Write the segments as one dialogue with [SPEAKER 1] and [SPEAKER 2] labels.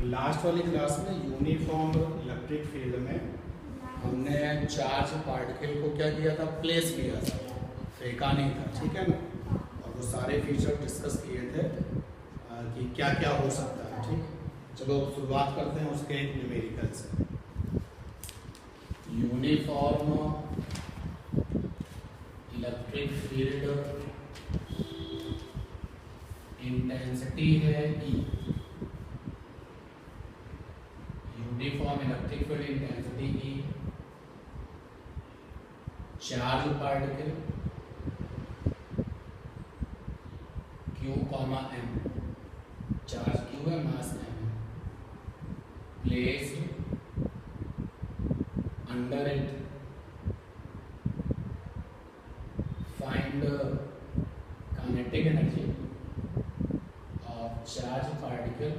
[SPEAKER 1] Last वाली class में uniform electric field में हमने चार्ज पार्टिकल को क्या किया था, प्लेस किया था, फेंका नहीं था, ठीक है ना। और वो सारे फीचर डिस्कस किए थे कि क्या क्या हो सकता है, ठीक। चलो शुरुआत करते हैं उसके एक न्यूमेरिकल से। यूनिफॉर्म इलेक्ट्रिक फील्ड इंटेंसिटी है E। Uniform electric field intensity E, charge particle Q, M, charge Q है, मास M है, placed under it, find kinetic energy of charge particle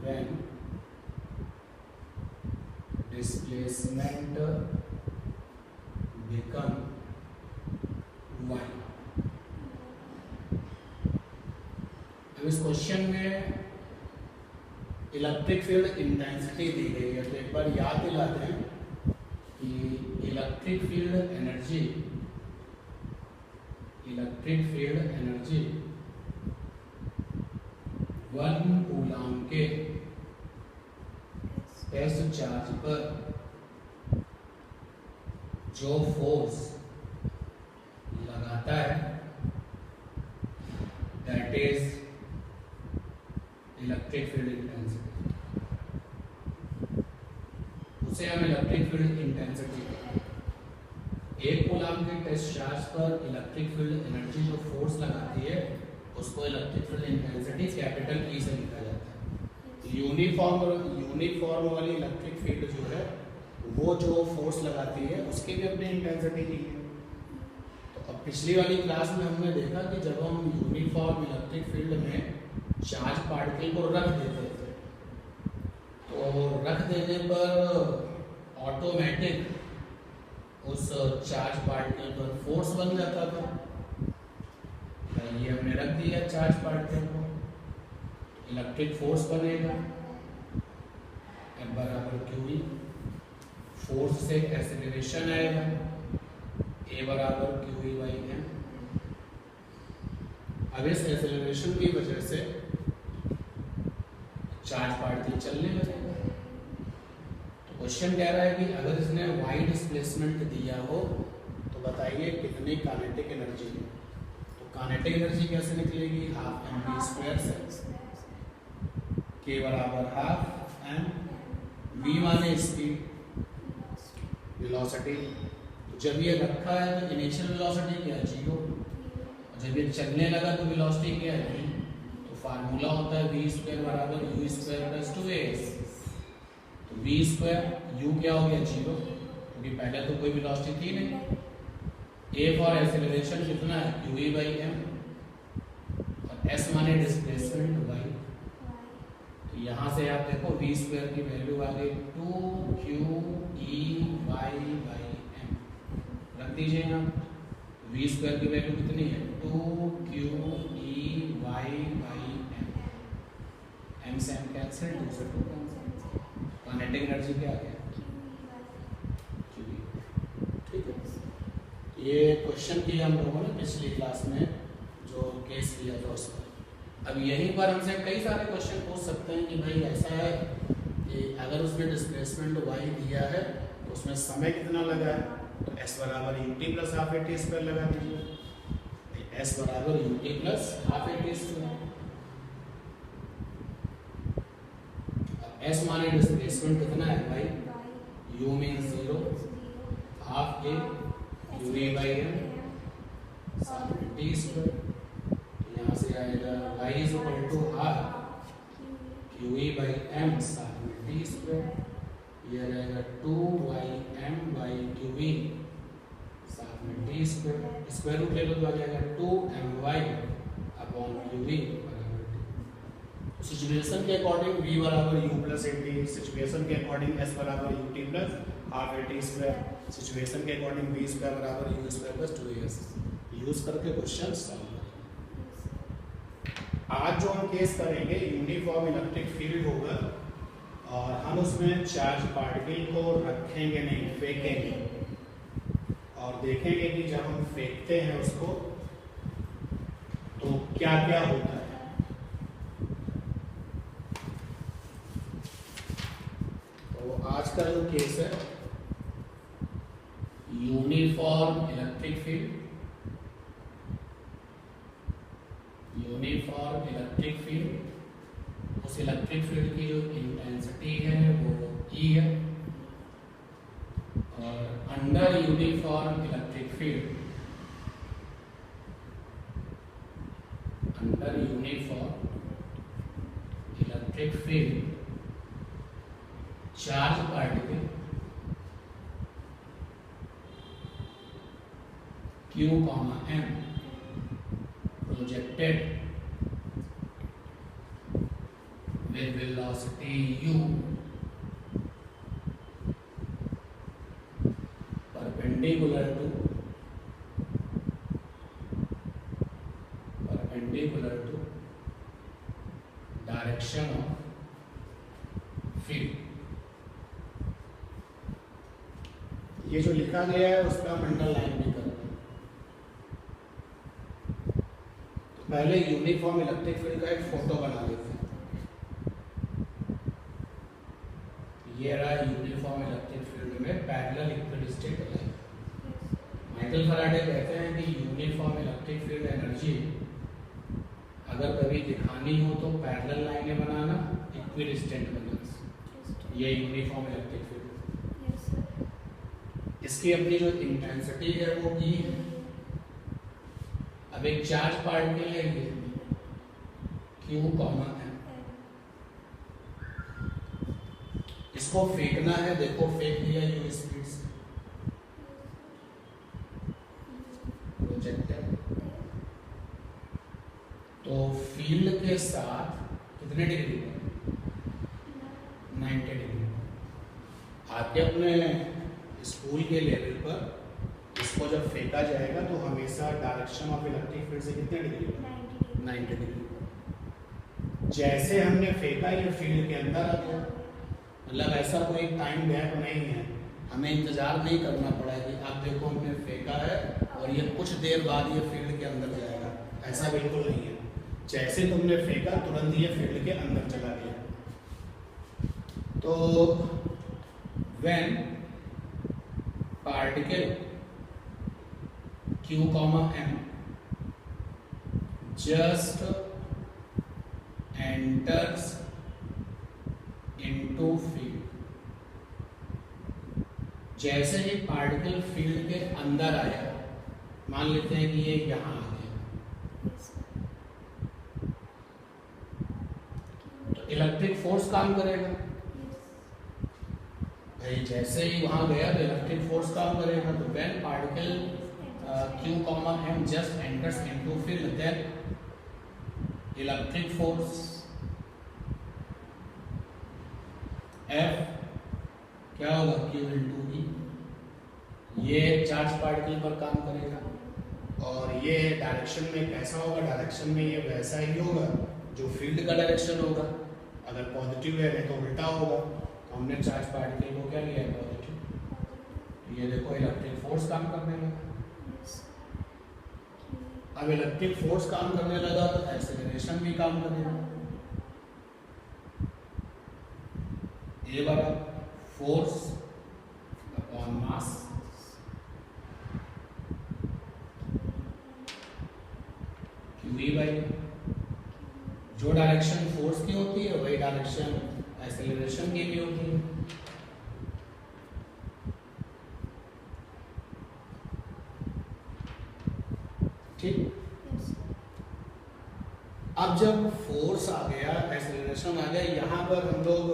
[SPEAKER 1] when displacement become y। अब इस question में electric field intensity दी गई है, तो एक बार याद दिलाते हैं कि इलेक्ट्रिक फील्ड एनर्जी 1 कूलम के एस चार्ज पर जो फोर्स लगाता है that is electric field intensity. उसे हम इलेक्ट्रिक फील्ड इंटेंसिटी कहते हैं। 1 कूलम के टेस्ट चार्ज पर इलेक्ट्रिक फील्ड एनर्जी जो फोर्स लगाती है उसको electric field intensity capital E से लिखा जाता है। यूनिफॉर्म वाली इलेक्ट्रिक फील्ड जो है वो जो फोर्स लगाती है उसकी भी अपनी इंटेंसिटी दी है। तो अब पिछली वाली क्लास में हमने देखा कि जब हम यूनिफॉर्म इलेक्ट्रिक फील्ड में चार्ज पार्टिकल को रख देते थे तो रख देने पर ऑटोमेटिक उस चार्ज पार्टिकल पर फोर्स बन जाता था। ये हमने रख दिया चार्ज पार्टिकल को, इलेक्ट्रिक फोर्स बनेगा F बराबर QE, फोर्स से एक्सेलरेशन आएगा A बराबर QE बाई M। अब इस एक्सेलरेशन की वजह से चार्ज पार्टिकल चलने लगेगा। तो क्वेश्चन कह रहा है कि अगर इसने y डिस्प्लेसमेंट दिया हो तो बताइए कितनी काइनेटिक एनर्जी है। काइनेटिक एनर्जी कैसे निकलेगी, हाफ mv स्क्वायर से, k बराबर हाफ m, v माने स्पीड, वेलोसिटी। तो जब ये रखा है तो इनिशियल वेलोसिटी क्या है, 0, और जब ये चलने लगा तो वेलोसिटी क्या है, v। तो फार्मूला होता है v स्क्वायर बराबर u स्क्वायर प्लस 2as। तो v स्क्वायर u क्या हो गया, 0, क्योंकि पहले तो कोई वेलोसिटी थी नहीं। A फॉर एक्सेलरेशन कितना है, QE बाई M, और S माने डिस्प्लेसमेंट y। तो यहाँ से आप देखो v स्क्वायर की वैल्यू आ गई 2QEY बाई M। रख दीजिए यहाँ v स्क्वायर की वैल्यू कितनी है, 2QEY बाई M। M से M कैंसिल, 2 से 2 कैंसिल। काइनेटिक एनर्जी क्या आ गया, ठीक है। ये क्वेश्चन किया हम लोगों ने पिछली क्लास में जो केस किया था उसमें। अब यहीं पर हमसे कई सारे क्वेश्चन पूछ सकते हैं कि भाई ऐसा है कि अगर उसमें डिस्प्लेसमेंट y दिया है तो उसमें समय कितना लगा है, तो s बराबर ut plus half at square लगा दीजिए। s बराबर ut plus half at square. s माने डिस्प्लेसमेंट कितना है भाई, u means 0, half a QE by M साथ में t स्क्वायर। यहाँ से आएगा y is equal to half QE by M साथ में t स्क्वायर। ये रहेगा 2ym बाई QE साथ में t स्क्वायर। स्क्वायर रूट ले लो तो आ जाएगा 2my अपॉन QE बराबर t। सिचुएशन के अकॉर्डिंग v बराबर u प्लस at, सिचुएशन के अकॉर्डिंग s बराबर ut plus half at square, situation के अकॉर्डिंग v स्क्वायर बराबर u square plus 2as। Use करके क्वेश्चन सॉल्व करेंगे।
[SPEAKER 2] आज जो हम केस करेंगे यूनिफॉर्म इलेक्ट्रिक फील्ड होगा और हम उसमें चार्ज पार्टिकल को रखेंगे नहीं, फेंकेंगे और देखेंगे कि जब हम फेंकते हैं उसको तो क्या क्या होता है।
[SPEAKER 1] तो आज का जो केस है uniform electric field, uniform electric field, उस इलेक्ट्रिक फील्ड की जो इंटेंसिटी है वो E है और under uniform electric field, under uniform electric field charge particle Q, M projected with velocity U perpendicular to direction of field।
[SPEAKER 2] ये जो लिखा गया है उस पर हम अंडरलाइन भी करेंगे।
[SPEAKER 1] तो पहले यूनिफॉर्म इलेक्ट्रिक फील्ड का एक फोटो बना लेते हैं। ये रहा यूनिफॉर्म इलेक्ट्रिक फील्ड में parallel equidistant line. Michael Faraday कहते हैं कि यूनिफॉर्म इलेक्ट्रिक फील्ड एनर्जी अगर कभी दिखानी हो तो पैरेलल लाइनें बनाना, इक्विडिस्टेंट बनाना, ये यूनिफॉर्म इलेक्ट्रिक फील्ड। इसकी अपनी जो इंटेंसिटी है वो E है। अब एक चार्ज पार्टिकल है ये Q, M, इसको फेंकना है। देखो फेंक दिया U स्पीड से, प्रोजेक्टेड। तो फील्ड के साथ कितने डिग्री पर? 90 डिग्री। आपके अपने स्कूल के लेवल पर इसको जब फेंका जाएगा तो हमेशा डायरेक्शन ऑफ इलेक्ट्रिक फील्ड से कितने डिग्री पर? 90 डिग्री।
[SPEAKER 2] जैसे हमने फेंका ये फील्ड के अंदर आ गया,
[SPEAKER 1] मतलब ऐसा कोई टाइम गैप नहीं है, हमें इंतजार नहीं करना पड़ा कि आप देखो हमने फेंका है और ये कुछ देर बाद ये फील्ड के अंदर जाएगा,
[SPEAKER 2] ऐसा बिल्कुल नहीं है। जैसे तुमने फेंका तुरंत ये फील्ड के अंदर चला गया।
[SPEAKER 1] तो when particle Q, M just enters into field, जैसे ही पार्टिकल फील्ड के अंदर आया, मान लेते हैं कि ये यहां आ गया, तो इलेक्ट्रिक फोर्स काम करेगा भाई। जैसे ही वहां गया तो इलेक्ट्रिक फोर्स काम करेगा। तो when particle Q, M just enters into field, then electric force F क्या होगा? Q into E। ये चार्ज पार्टिकल पर काम करेगा
[SPEAKER 2] और ये डायरेक्शन में कैसा होगा? डायरेक्शन में ये वैसा ही होगा
[SPEAKER 1] जो फील्ड का डायरेक्शन होगा।
[SPEAKER 2] अगर पॉजिटिव है तो उल्टा होगा।
[SPEAKER 1] तो हमने चार्ज पार्टिकल को क्या लिया है? पॉजिटिव। ये देखो इलेक्ट्रिक फोर्स काम करने लगा। अब इलेक्ट्रिक फोर्स काम करने लगा तो एक्सेलरेशन भी काम करेगा। ए बराबर force upon mass, QE by, जो डायरेक्शन फोर्स की होती है वही डायरेक्शन एक्सेलरेशन की भी होती है। ठीक। अब जब फोर्स आ गया, एक्सेलरेशन आ गया, यहां पर हम लोग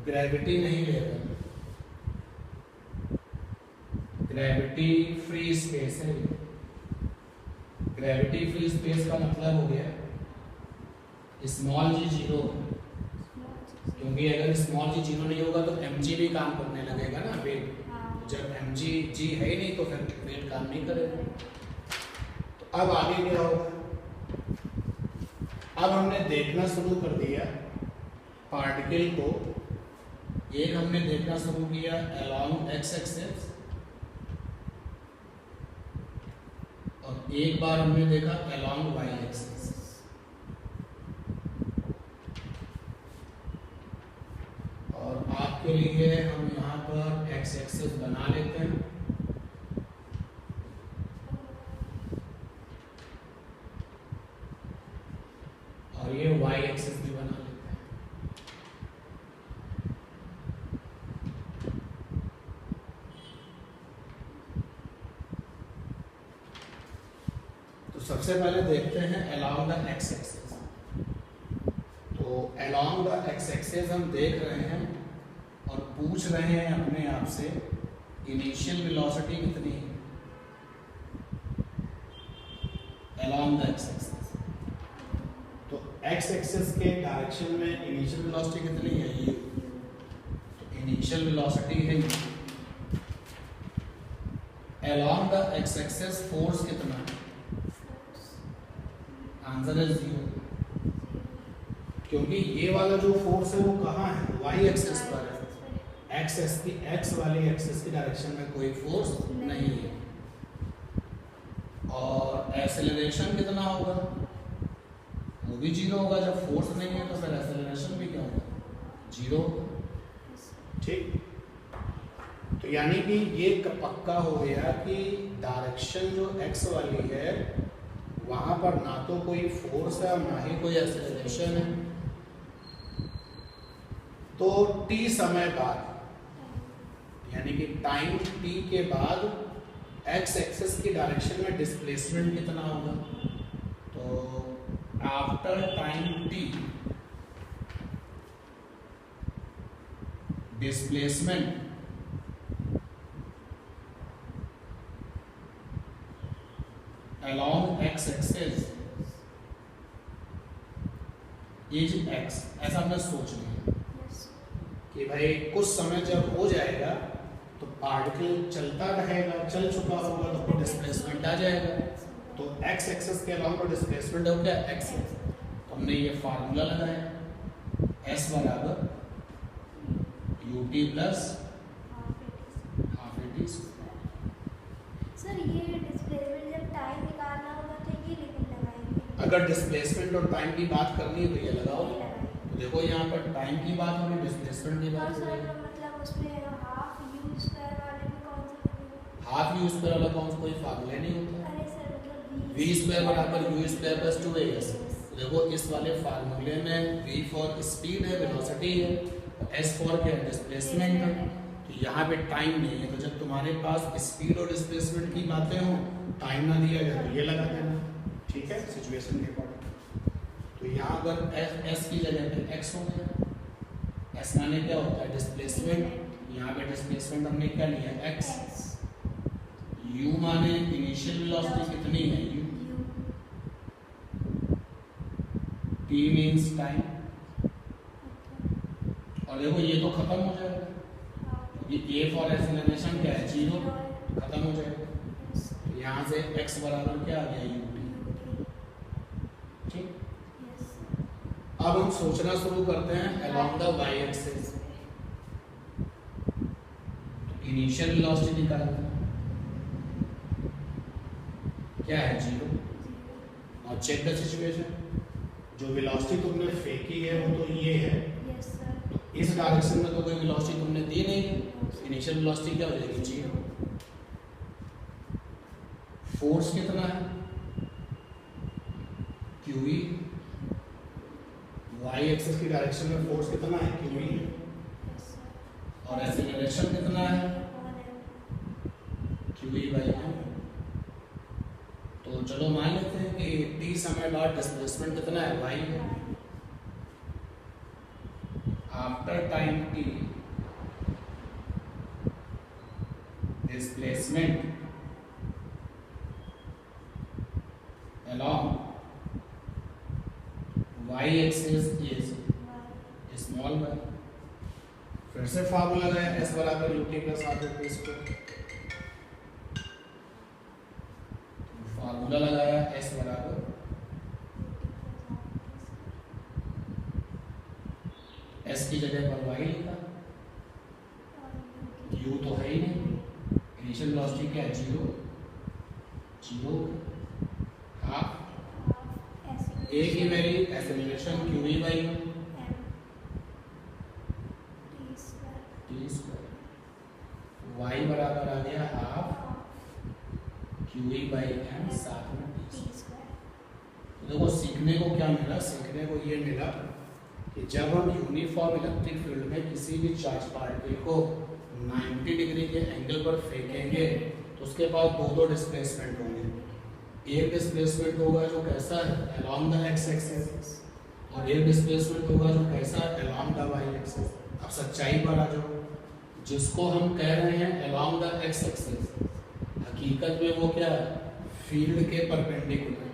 [SPEAKER 1] ग्रेविटी नहीं ले रहे, ग्रेविटी फ्री स्पेस है। ग्रेविटी फ्री स्पेस का मतलब हो गया स्मॉल g जीरो, क्योंकि अगर स्मॉल g जीरो नहीं होगा तो mg भी काम करने लगेगा ना, वेट। जब mg g है ही नहीं तो फिर वेट काम नहीं करेगा।
[SPEAKER 2] अब आगे क्या होगा? अब हमने देखना शुरू कर दिया पार्टिकल को,
[SPEAKER 1] एक हमने देखना शुरू किया अलोंग एक्स एक्सिस और एक बार हमने देखा अलोंग वाई एक्सिस। और आपके लिए हम यहाँ पर एक्स एक्सिस बना लेते हैं। और ये वाई एक्सिस भी बना लेते हैं। तो सबसे पहले देखते हैं अलोंग द एक्स एक्सिस। तो अलोंग द एक्स एक्सिस हम देख रहे हैं और पूछ रहे हैं अपने आप से इनिशियल वेलोसिटी कितनी है अलोंग द एक्स एक्सिस।
[SPEAKER 2] तो एक्स एक्सिस के डायरेक्शन में
[SPEAKER 1] इनिशियल वेलोसिटी कितनी है u। तो इनिशियल वेलोसिटी है u। Along the X axis force कितना है? आंसर है 0, क्योंकि ये वाला जो फोर्स है वो कहाँ है? वाई एक्सिस पर है। एक्स वाली एक्सिस की डायरेक्शन में कोई फोर्स नहीं है। और एक्सेलरेशन कितना होगा? वो भी 0 होगा। जब फोर्स नहीं है तो फिर एक्सेलरेशन भी क्या होगा? 0।
[SPEAKER 2] ठीक, तो यानी कि ये पक्का हो गया कि डायरेक्शन जो एक्स वाली है वहां पर ना तो कोई फोर्स है और ना ही कोई एक्सेलरेशन है। तो t समय बाद यानी कि टाइम t के बाद x एक्सिस की डायरेक्शन में डिस्प्लेसमेंट कितना होगा? तो after time t displacement along x axis is x। ऐसा हमने सोच लिया कि भाई कुछ समय जब हो जाएगा तो पार्टिकल चलता रहेगा, चल चुका होगा तो डिस्प्लेसमेंट आ जाएगा। तो x एक्सिस के अलाउंग डिस्प्लेसमेंट हो गया x। तो हमने ये फार्मूला लगाया s बराबर ut plus half eighty.
[SPEAKER 3] Sir ये डिस्प्लेसमेंट जब टाइम निकालना होगा तो ये लिमिट लगाएंगे।
[SPEAKER 1] अगर डिस्प्लेसमेंट और टाइम की बात करनी है तो ये लगाओ। तो देखो यहाँ पर टाइम की बात हो रही, डिस्प्लेसमेंट की बात हो रही है।
[SPEAKER 3] मतलब उसमें हाफ यू स्क्वायर वाले में कौन सा?
[SPEAKER 1] हाफ यू स्क्वायर वाला कौन सा कोई फार्मूला नहीं होता।
[SPEAKER 3] अरे सर मतलब
[SPEAKER 1] v स्क्वायर बराबर u स्क्वायर प्लस 2as। देखो इस वाले फार्मूले में v फॉर स्पीड है, वेलोसिटी है, s फॉर क्या है? डिस्प्लेसमेंट है। तो यहाँ पे टाइम नहीं है, तो जब तुम्हारे पास स्पीड और डिस्प्लेसमेंट की बातें हो, टाइम ना दिया जाए तो ये लगा देना। ठीक है, सिचुएशन के अकॉर्डिंग। तो यहाँ अगर s की जगह पे x हो गया, s माने क्या होता है? डिस्प्लेसमेंट। यहाँ पे डिस्प्लेसमेंट हमने क्या लिया? x। u माने इनिशियल वेलोसिटी कितनी है? u। t means time. और देखो ये तो खत्म हो जाएगा, ये a फॉर एक्सेलरेशन क्या है? 0, खत्म हो जाएगा। यहाँ से x बराबर क्या आ गया? ut। ठीक, अब हम सोचना शुरू करते हैं along the y axis. Initial velocity निकालना क्या है? 0। और चेक द सिचुएशन। जो वेलोसिटी तुमने फेंकी है वो तो ये है, इस डायरेक्शन में तो कोई वेलोसिटी तुमने दी नहीं है। इनिशियल वेलोसिटी क्या हो जाएगी? 0। फोर्स कितना है? QE। y एक्सिस की डायरेक्शन में फोर्स कितना है? QE। और एक्सेलरेशन कितना है? QE/m। तो चलो मान लेते हैं कि t समय बाद डिस्प्लेसमेंट कितना है? y है। After time t displacement along y axis is small y। फिर से फार्मूला लगाया s बराबर ut plus half eighty square. Formula लगाया जगह पर y लिखा, u तो है ही नहीं, इनिशियल वेलोसिटी क्या है, 0 हाफ a की मेरी acceleration qv by t square, y बराबर आ गया हाफ qv बाई m साथ में t स्क्वायर। तो देखो सीखने को क्या मिला, सीखने को ये मिला कि जब हम यूनिफॉर्म इलेक्ट्रिक फील्ड में किसी भी चार्ज पार्टिकल को 90 डिग्री के एंगल पर फेंकेंगे तो उसके पास दो डिस्प्लेसमेंट होंगे। एक डिस्प्लेसमेंट होगा जो कैसा है, अलोंग द एक्स एक्सिस, और एक डिस्प्लेसमेंट होगा जो कैसा है, अलोंग द वाई एक्सिस। अब सच्चाई पर आ जाओ, जिसको हम कह रहे हैं अलोंग द एक्स एक्सिस, हकीकत में वो क्या है, फील्ड के परपेंडिकुलर।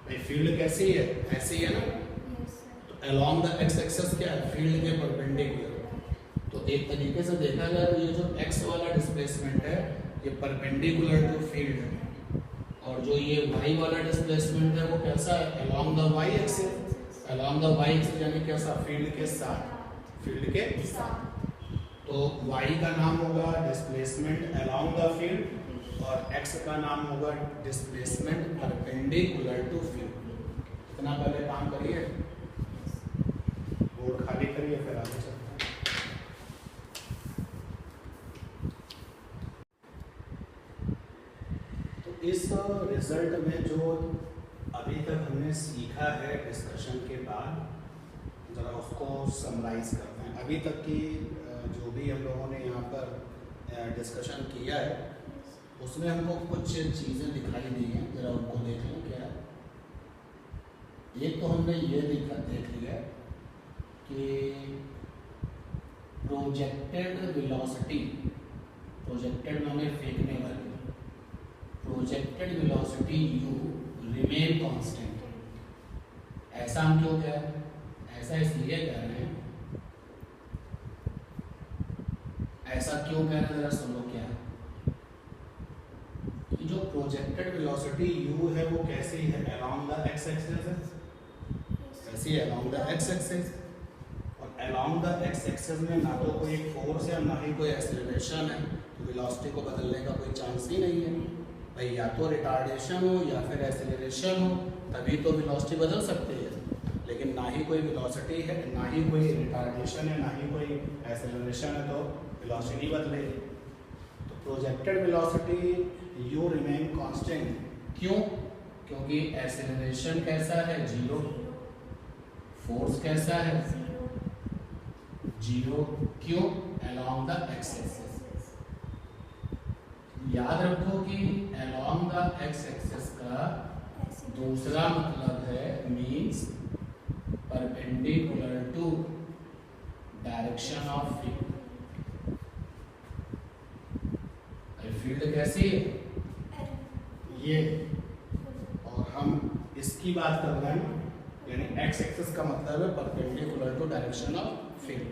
[SPEAKER 1] भाई फील्ड कैसी है, ऐसी है ना, तो अलोंग द एक्स एक्सिस क्या है, फील्ड के परपेंडिकुलर। तो एक तरीके से देखा जाए तो ये जो एक्स वाला डिस्प्लेसमेंट है ये परपेंडिकुलर टू फील्ड है, और जो ये वाई वाला डिस्प्लेसमेंट है वो कैसा है, along the Y axis. Along the Y axis यानी कैसा, फील्ड के साथ, फील्ड के साथ। तो y का नाम होगा डिस्प्लेसमेंट अलोंग द फील्ड और x का नाम होगा डिस्प्लेसमेंट परपेंडिकुलर टू फील्ड। इतना पहले काम करिए, बोर्ड खाली करिए, फिर आगे चलते हैं। तो इस रिजल्ट में जो अभी तक हमने सीखा है डिस्कशन के बाद, जरा उसको समराइज करते हैं। अभी तक की जो भी हम लोगों ने यहाँ पर डिस्कशन किया है उसमें हमको कुछ चीज़ें दिखाई दी हैं, जरा उनको देख लें क्या है। एक तो हमने ये देख लिया कि प्रोजेक्टेड वेलोसिटी, प्रोजेक्टेड माने फेंकने वाली, projected velocity u remain constant. ऐसा हम क्यों कह रहे हैं, ऐसा इसलिए कह रहे हैं, ऐसा क्यों कह रहे हैं जरा सुनो क्या है। जो प्रोजेक्टेड वेलोसिटी u है वो कैसी है, अलोंग द एक्स एक्सिस है, कैसी है, अलोंग द एक्स एक्सिस। और अलोंग द एक्स एक्सिस में ना तो कोई फोर्स है ना ही कोई एक्सेलरेशन है, तो वेलोसिटी को बदलने का कोई चांस ही नहीं है। भाई या तो रिटार्डेशन हो या फिर एक्सेलरेशन हो, तभी तो वेलोसिटी बदल सकती है, लेकिन ना ही कोई वेलोसिटी है, ना ही कोई रिटार्डेशन है, ना ही कोई एक्सेलरेशन है, तो वेलोसिटी नहीं बदलेगी। तो projected velocity u remain constant, क्यों, क्योंकि एक्सेलरेशन कैसा है, 0, फोर्स कैसा है, 0, क्यों, अलोंग द एक्स एक्सिस। याद रखो कि अलोंग द एक्स एक्सिस का दूसरा मतलब है means perpendicular to direction of field. Field कैसी है, ये, और हम इसकी बात कर रहे हैं, यानी एक्स एक्सिस का मतलब है perpendicular to direction of field.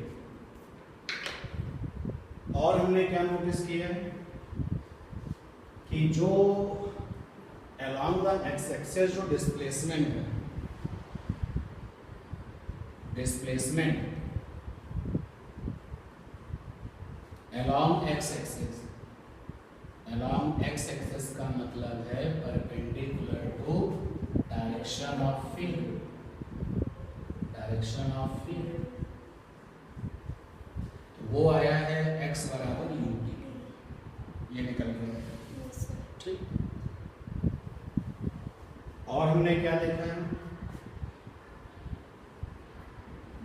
[SPEAKER 1] और हमने क्या नोटिस किया कि जो अलोंग द एक्स एक्सिस जो डिस्प्लेसमेंट है, displacement along X axis, along X axis का मतलब है perpendicular to direction of field, direction of field. तो वो आया है x बराबर ut, ये निकल गया, ठीक। और हमने क्या देखा है,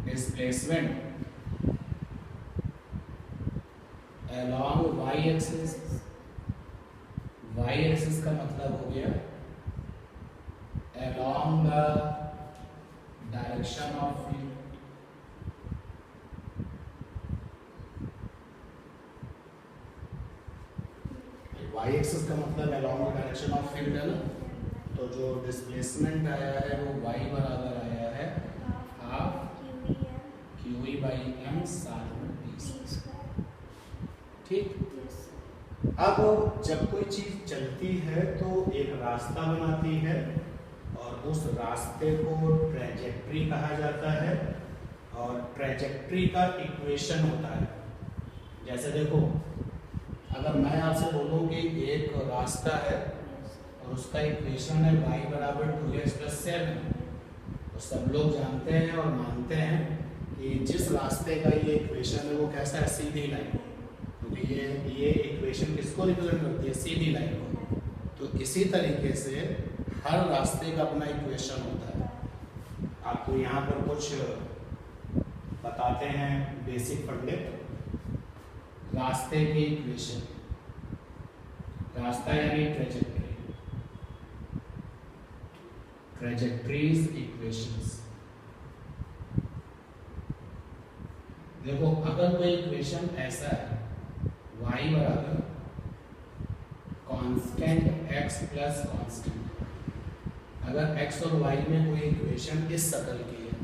[SPEAKER 1] displacement along y axis, y axis का मतलब हो गया along the direction of field. y axis का मतलब along the direction of field है ना, तो जो डिस्प्लेसमेंट आया है वो y बराबर आया है हाफ qv बाई m साथ में t स्क्वायर, ठीक। अब जब कोई चीज चलती है तो एक रास्ता बनाती है और उस रास्ते को ट्रैजेक्टरी कहा जाता है,
[SPEAKER 2] और ट्रेजेक्ट्री का इक्वेशन होता है। जैसे देखो, अगर मैं आपसे बोलूं कि एक रास्ता है और उसका इक्वेशन है y बराबर 2x + 7, तो सब लोग जानते हैं और मानते हैं कि जिस रास्ते का ये इक्वेशन है वो कैसा है, सीधी लाइन, क्योंकि ये इक्वेशन किसको रिप्रेजेंट करती है, सीधी लाइन को। तो इसी तरीके से हर रास्ते का अपना इक्वेशन होता है। आपको यहाँ पर कुछ बताते हैं बेसिक पंडित। रास्ते की इक्वेशन, रास्ता यानी ट्रेजेक्ट्री, ट्रेजेक्ट्रीज इक्वेशंस। देखो, अगर कोई इक्वेशन ऐसा है, y बराबर कांस्टेंट x प्लस कांस्टेंट, अगर x और y में कोई इक्वेशन इस शक्ल की है,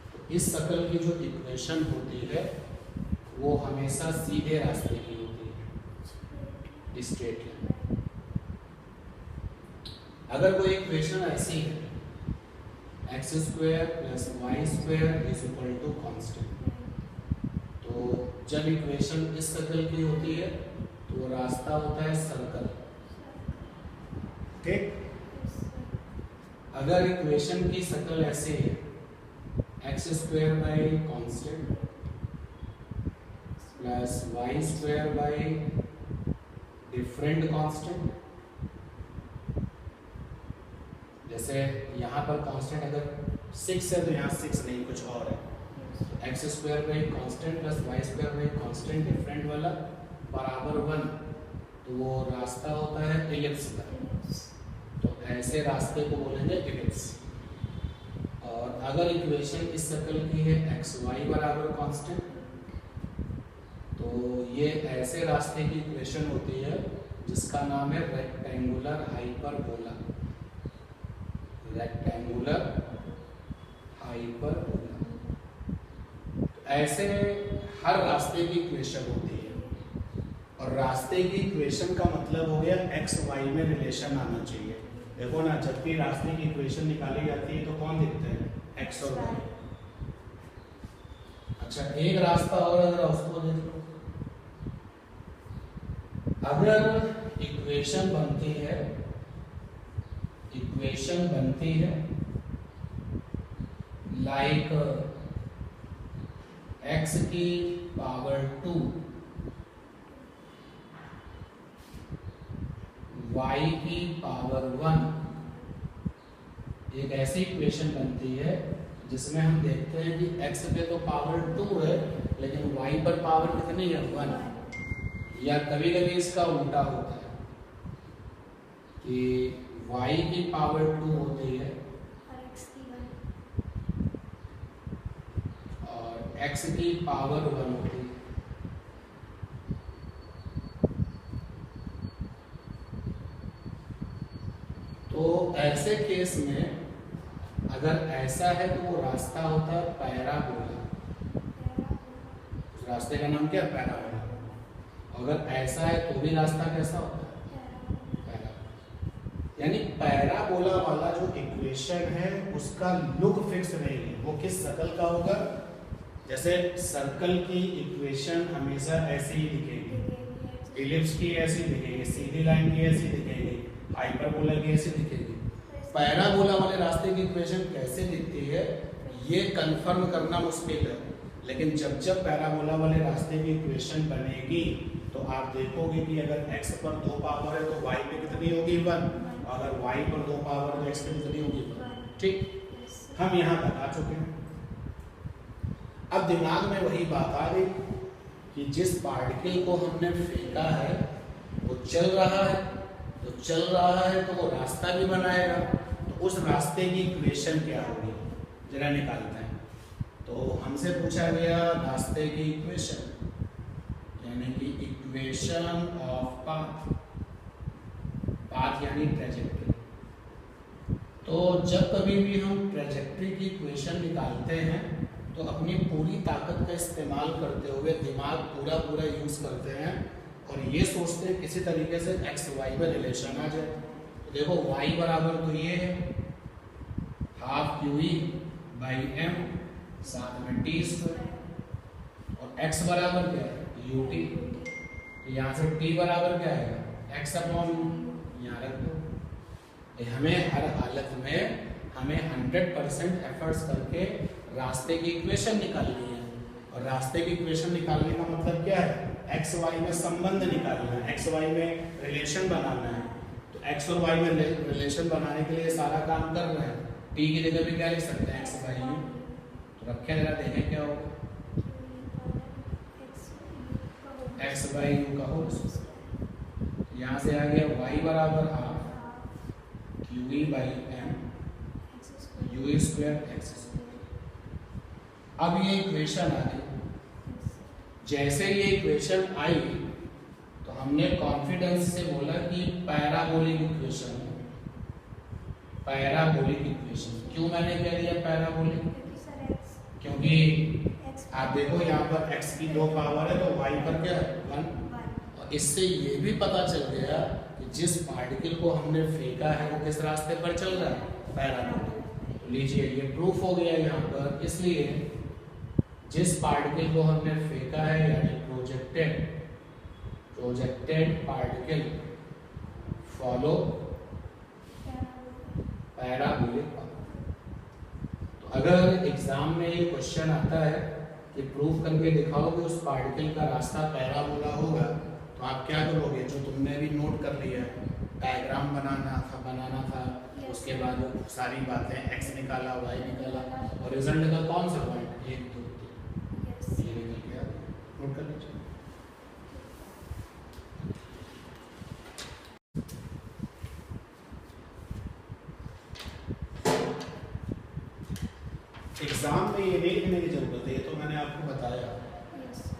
[SPEAKER 2] तो इस शक्ल की जो इक्वेशन होती है वो हमेशा सीधे रास्ते की होती है, स्ट्रेट लाइन। अगर कोई इक्वेशन ऐसी है, x² + y² = कांस्टेंट, तो जब इक्वेशन इस शक्ल की होती है तो रास्ता होता है सर्कल। ठीक, अगर इक्वेशन की शक्ल ऐसे है, x² constant plus y² different constant, जैसे यहाँ पर कांस्टेंट अगर 6 है तो यहाँ 6 नहीं, कुछ और है, x² constant plus y² constant different वाला बराबर 1, तो वो रास्ता होता है इलिप्स का। तो ऐसे रास्ते को बोलेंगे इलिप्स। और अगर इक्वेशन इस शक्ल की है, xy बराबर कांस्टेंट, तो ये ऐसे रास्ते की इक्वेशन होती है जिसका नाम है रेक्टेंगुलर हाइपरबोला। Rectangular hyperbola. ऐसे हर रास्ते की इक्वेशन होती है, और रास्ते की इक्वेशन का मतलब हो गया x y में रिलेशन आना चाहिए। देखो ना, जब भी रास्ते की इक्वेशन निकाली जाती है तो कौन दिखते हैं, x और y। अच्छा, एक रास्ता और अगर उसको देख लो, अगर इक्वेशन बनती है लाइक x की पावर 2 y की पावर 1, एक ऐसी इक्वेशन बनती है जिसमें हम देखते हैं कि x पे तो पावर 2 है लेकिन y पर पावर कितनी है, 1। या कभी कभी इसका उल्टा होता है कि y की पावर 2 होती है और x की पावर 1 होती है। तो ऐसे केस में अगर ऐसा है तो वो रास्ता होता है पैराबोला। उस रास्ते का नाम क्या है, पैराबोला। अगर ऐसा है तो भी रास्ता कैसा होता है, पैराबोला। यानी पैराबोला वाला जो इक्वेशन है उसका लुक फिक्स नहीं है, वो किस शक्ल का होगा। जैसे सर्कल की इक्वेशन हमेशा ऐसी ही दिखेगी, इलिप्स की ऐसी दिखेगी, सीधी लाइन की ऐसी दिखेगी, हाइपरबोला की ऐसी दिखेगी। पैराबोला वाले रास्ते की इक्वेशन कैसे दिखती है ये कंफर्म करना मुश्किल है, लेकिन जब जब पैराबोला वाले रास्ते की इक्वेशन बनेगी तो आप देखोगे कि अगर x पर 2 पावर है तो y पे कितनी होगी, 1। अगर y पर 2 पावर है तो x पे कितनी होगी, 1। ठीक, हम यहाँ तक आ चुके हैं। अब दिमाग में वही बात आ गई कि जिस पार्टिकल को हमने फेंका है वो चल रहा है, तो चल रहा है तो वो रास्ता भी बनाएगा, तो उस रास्ते की इक्वेशन क्या होगी, जरा निकालते हैं। तो हमसे पूछा गया रास्ते की इक्वेशन, यानी कि इक्वेशन ऑफ पाथ, पाथ यानी ट्रेजेक्ट्री। तो जब कभी भी हम ट्रेजेक्ट्री की इक्वेशन निकालते हैं तो अपनी पूरी ताकत का इस्तेमाल करते हुए दिमाग पूरा यूज करते हैं और ये सोचते हैं किसी तरीके से एक्स वाई में रिलेशन आ जाए। तो देखो y बराबर तो ये है ½ QE/m
[SPEAKER 1] साथ में टी स्क्वायर और x बराबर क्या है ut। तो यहाँ से t बराबर क्या आएगा x अपॉन u, यहाँ रख दो। हमें हर हालत में हमें 100% एफर्ट्स करके रास्ते की इक्वेशन निकालनी है, और रास्ते की इक्वेशन निकालने का मतलब क्या है, एक्स वाई में संबंध निकालना है, एक्स वाई में रिलेशन बनाना है। तो एक्स और वाई में रिलेशन बनाने के लिए सारा काम कर रहे हैं। टी की जगह भी क्या लिख सकते हैं एक्स बाई यू। तो रखें जरा देखें क्या होगा, एक्स बाई यू का होल स्क्वायर। यहाँ से आ गया वाई बराबर half Q E by M U square X square. अब ये इक्वेशन आ गई। जैसे ये इक्वेशन आई तो हमने कॉन्फिडेंस से बोला कि पैराबोलिक इक्वेशन है, पैराबोलिक इक्वेशन। क्यों मैंने कह दिया पैराबोलिक, क्योंकि आप देखो यहाँ पर x की 2 पावर है तो y पर क्या है 1। और इससे ये भी पता चल गया कि जिस पार्टिकल को हमने फेंका है वो किस रास्ते पर चल रहा है, पैराबोलिक। तो लीजिए ये प्रूफ हो गया यहाँ पर। इसलिए जिस पार्टिकल को हमने फेंका है यानी projected particle follow parabolic path. तो अगर एग्जाम में ये क्वेश्चन आता है कि प्रूफ करके दिखाओ कि उस पार्टिकल का रास्ता पैराबोला होगा, तो आप क्या करोगे, जो तुमने भी नोट कर लिया है, डायग्राम बनाना था, उसके बाद सारी बातें x निकाला y निकाला और रिजल्ट का कौन सा पॉइंट 1 2 3 ये निकल गया, नोट कर लीजिए। एग्जाम में ये देखने की जरूरत है, ये तो मैंने आपको बताया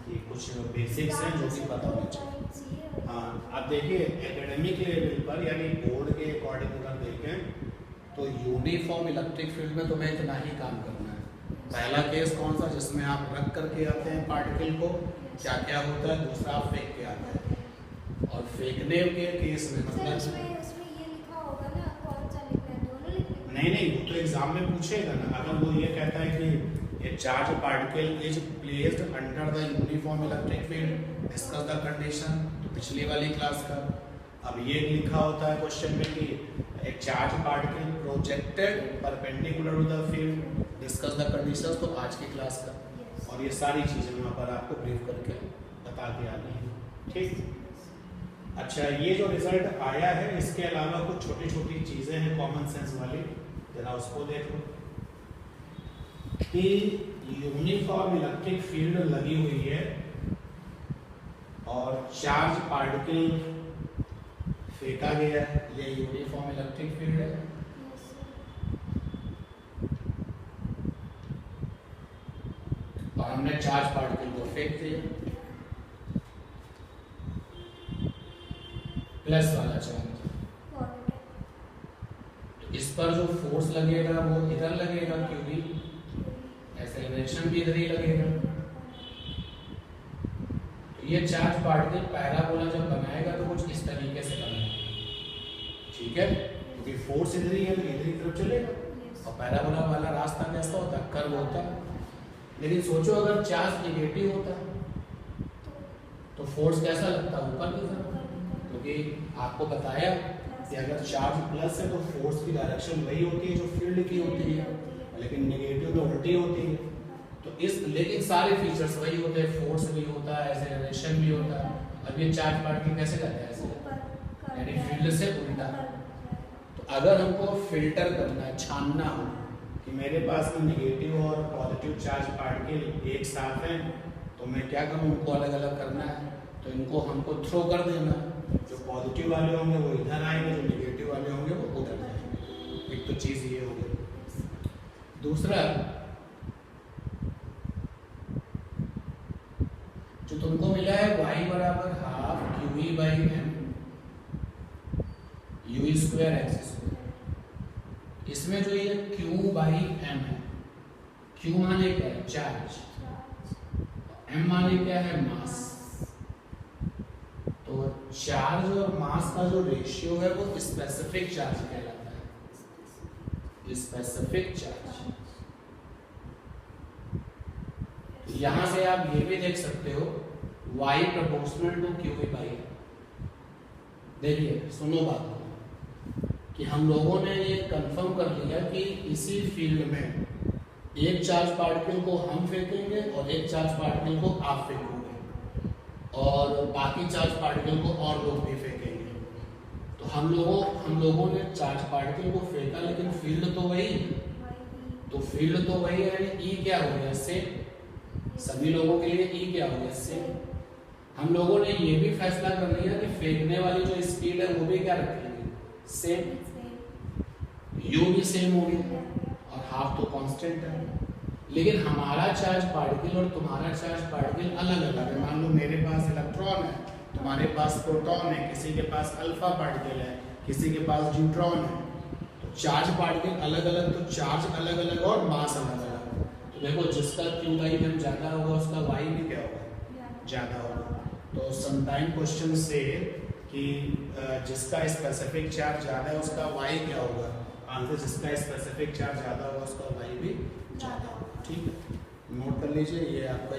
[SPEAKER 1] कि कुछ बेसिक्स हैं जो कि पता होना चाहिए। हाँ, आप देखिए एकेडमिक लेवल पर यानी बोर्ड के अकॉर्डिंग अगर देखें तो यूनिफॉर्म इलेक्ट्रिक फील्ड में तुम्हें इतना ही काम करना है। पहला केस कौन सा, जिसमें आप रख करके आते हैं पार्टिकल को, क्या क्या होता है, दूसरा आप फेंक के आते हैं। और फेंकने के केस में मतलब नहीं, वो तो एग्जाम में पूछेगा ना। अगर वो ये कहता है कि ए charge particle is placed under the uniform electric field, discuss the condition, तो पिछली वाली क्लास का। अब ये लिखा होता है क्वेश्चन में कि एक charge particle projected perpendicular to the field, discuss the conditions, तो आज की क्लास का। और ये सारी चीजें वहाँ पर आपको ब्रीफ करके बता के आनी है, ठीक। अच्छा, ये जो रिजल्ट आया है इसके अलावा कुछ छोटी छोटी चीजें हैं कॉमन सेंस वाली, जरा उसको देखो। कि यूनिफॉर्म इलेक्ट्रिक फील्ड लगी हुई है और चार्ज पार्टिकल फेंका गया है, ये यूनिफॉर्म इलेक्ट्रिक फील्ड है। और हमने चार्ज पार्टिकल को फेंक दिया, प्लस वाला चार्ज। तो इस पर जो फोर्स लगेगा वो इधर लगेगा, क्योंकि एक्सेलरेशन भी इधर ही लगेगा। तो ये चार्ज पार्टिकल पैराबोला जब बनाएगा तो कुछ इस तरीके से बनाएगा, ठीक है, क्योंकि फोर्स इधर ही है तो इधर ही तरफ चलेगा। और पैराबोला वाला रास्ता कैसा होता है, कर्व होता है। लेकिन सोचो अगर चार्ज नेगेटिव होता तो फोर्स कैसा लगता है, ऊपर की तरफ। क्योंकि आपको बताया कि अगर चार्ज प्लस है तो फोर्स की डायरेक्शन वही होती है जो फील्ड की होती है, लेकिन नेगेटिव में उल्टी होती है। तो इस लेकिन सारे फीचर्स वही होते हैं, फोर्स भी होता है, एक्सेलरेशन भी होता है। अब ये चार्ज पार्टिकल कैसे करता है, ऐसे यानी फील्ड से उल्टा। तो अगर हमको फिल्टर करना है, छानना हो कि मेरे पास में नेगेटिव और पॉजिटिव चार्ज पार्टिकल एक साथ हैं, तो मैं क्या करूँ, उनको अलग अलग करना है। तो इनको हमको थ्रो कर देना, जो पॉजिटिव वाले होंगे वो इधर आएंगे, जो नेगेटिव वाले होंगे वो उधर जाएंगे। एक तो चीज ये हो गई। दूसरा, जो तुमको मिला है y बराबर half Q E by M U square X square, इसमें जो ये q बाई एम है, q माने क्या है, चार्ज, m माने क्या है, मास। तो चार्ज और मास का जो रेशियो है वो स्पेसिफिक चार्ज कहलाता है, स्पेसिफिक चार्ज। यहाँ से आप ये भी देख सकते हो y proportional to Q by. देखिए सुनो बात को, कि हम लोगों ने ये कंफर्म कर लिया कि इसी फील्ड में एक चार्ज पार्टिकल को हम फेंकेंगे और एक चार्ज पार्टिकल को आप फेंकोगे और बाकी चार्ज पार्टिकल को और लोग भी फेंकेंगे। तो हम लोगों ने चार्ज पार्टिकल को फेंका, लेकिन फील्ड तो वही, तो फील्ड तो वही है, यानी ई क्या हो गया सेम। सभी लोगों के लिए ई क्या हो गया सेम। हम लोगों ने ये भी फैसला कर लिया कि फेंकने वाली जो स्पीड है वो भी क्या रखेंगे सेम, यू भी सेम हो गया और हाफ तो कांस्टेंट है। लेकिन हमारा चार्ज पार्टिकल और तुम्हारा चार्ज पार्टिकल अलग अलग है। मान लो मेरे पास इलेक्ट्रॉन है, तुम्हारे पास प्रोटॉन है, किसी के पास अल्फा पार्टिकल है, किसी के पास न्यूट्रॉन है। तो चार्ज पार्टिकल अलग अलग, तो चार्ज अलग अलग और मास अलग अलग। तो देखो जिसका क्यू बाई एम ज्यादा होगा उसका वाई भी क्या होगा ज्यादा होगा। तो समटाइम क्वेश्चन से कि जिसका स्पेसिफिक चार्ज ज्यादा है उसका वाई क्या होगा, आंसर जिसका स्पेसिफिक चार्ज ज्यादा होगा उसका वाई भी ज्यादा होगा। ठीक है, नोट कर लीजिए, ये आपका